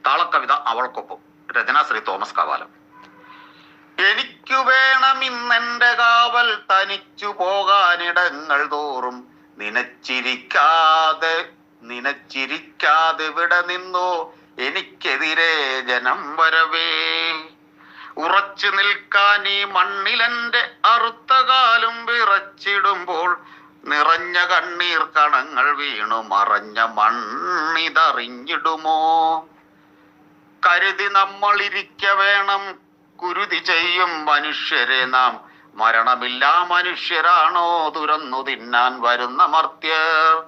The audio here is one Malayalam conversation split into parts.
താളക്കവിത അവൾക്കൊപ്പം. രചന ശ്രീ തോമസ് കാവാലം. എനിക്കു വേണം ഇന്നെന്റെ കാവൽ, തനിച്ചു പോകാനിടങ്ങൾ തോറും. നിനച്ചിരിക്കാതെ ഇവിടെ നിന്നോ എനിക്കെതിരെ ജനം വരവേ. ഉറച്ചു നിൽക്കാൻ ഈ മണ്ണിലെന്റെ അറുത്ത കാലും വിറച്ചിടുമ്പോൾ, നിറഞ്ഞ കണ്ണീർ കണങ്ങൾ വീണു മറഞ്ഞ മണ്ണിതറിഞ്ഞിടുമോ? കരുതി നമ്മളിരിക്ക വേണം, കുരുതി ചെയ്യും മനുഷ്യരെ നാം. മരണമില്ലാ മനുഷ്യരാണോ തുരന്നു തിന്നാൻ വരുന്ന മർത്യർ?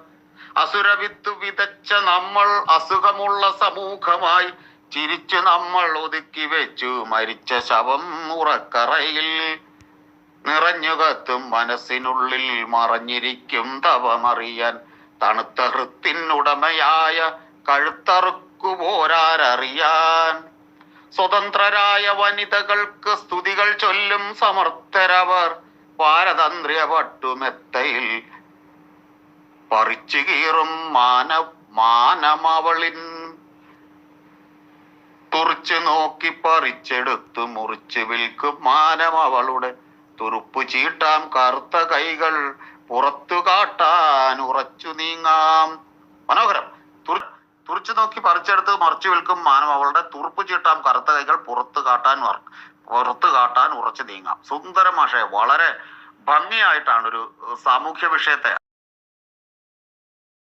അസുരവിത്ത് വിതച്ച നമ്മൾ അസുഖമുള്ള സമൂഹമായി, ചിരിച്ചു നമ്മൾ ഒതുക്കി വെച്ചു മരിച്ച ശവം ഉറക്കറയിൽ. നിറഞ്ഞു കത്തും മനസ്സിനുള്ളിൽ മറഞ്ഞിരിക്കും തവമറിയാൻ, തണുത്ത ഹൃത്തിനുടമയായ കഴുത്തറുക്കുപോരാരറിയാൻ. സ്വതന്ത്രരായ വനിതകൾക്ക് സ്തുതികൾ ചൊല്ലും സമർത്ഥരവർ, പാരതന്ത്ര്യ പട്ടുമെത്തയിൽ പറിച്ചു കീറും മാനമവളിൻ. തുറിച്ചു നോക്കി പറിച്ചെടുത്തു മുറിച്ചു വിൽക്കും മാനമവളുടെ തുറുപ്പു ചീട്ടാം കറുത്ത കൈകൾ പുറത്തു കാട്ടാൻ ഉറച്ചു നീങ്ങാം. മനോഹരം. തുറിച്ചു നോക്കി പറിച്ചെടുത്ത് മറിച്ചു വിൽക്കും മാനം അവളുടെ തുറുപ്പു ചീട്ടാം കറുത്ത കൈകൾ പുറത്തു കാട്ടാൻ ഉറച്ചു നീങ്ങാം. സുന്ദര മാഷെ വളരെ ഭംഗിയായിട്ടാണ് ഒരു സാമൂഹ്യ വിഷയത്തെ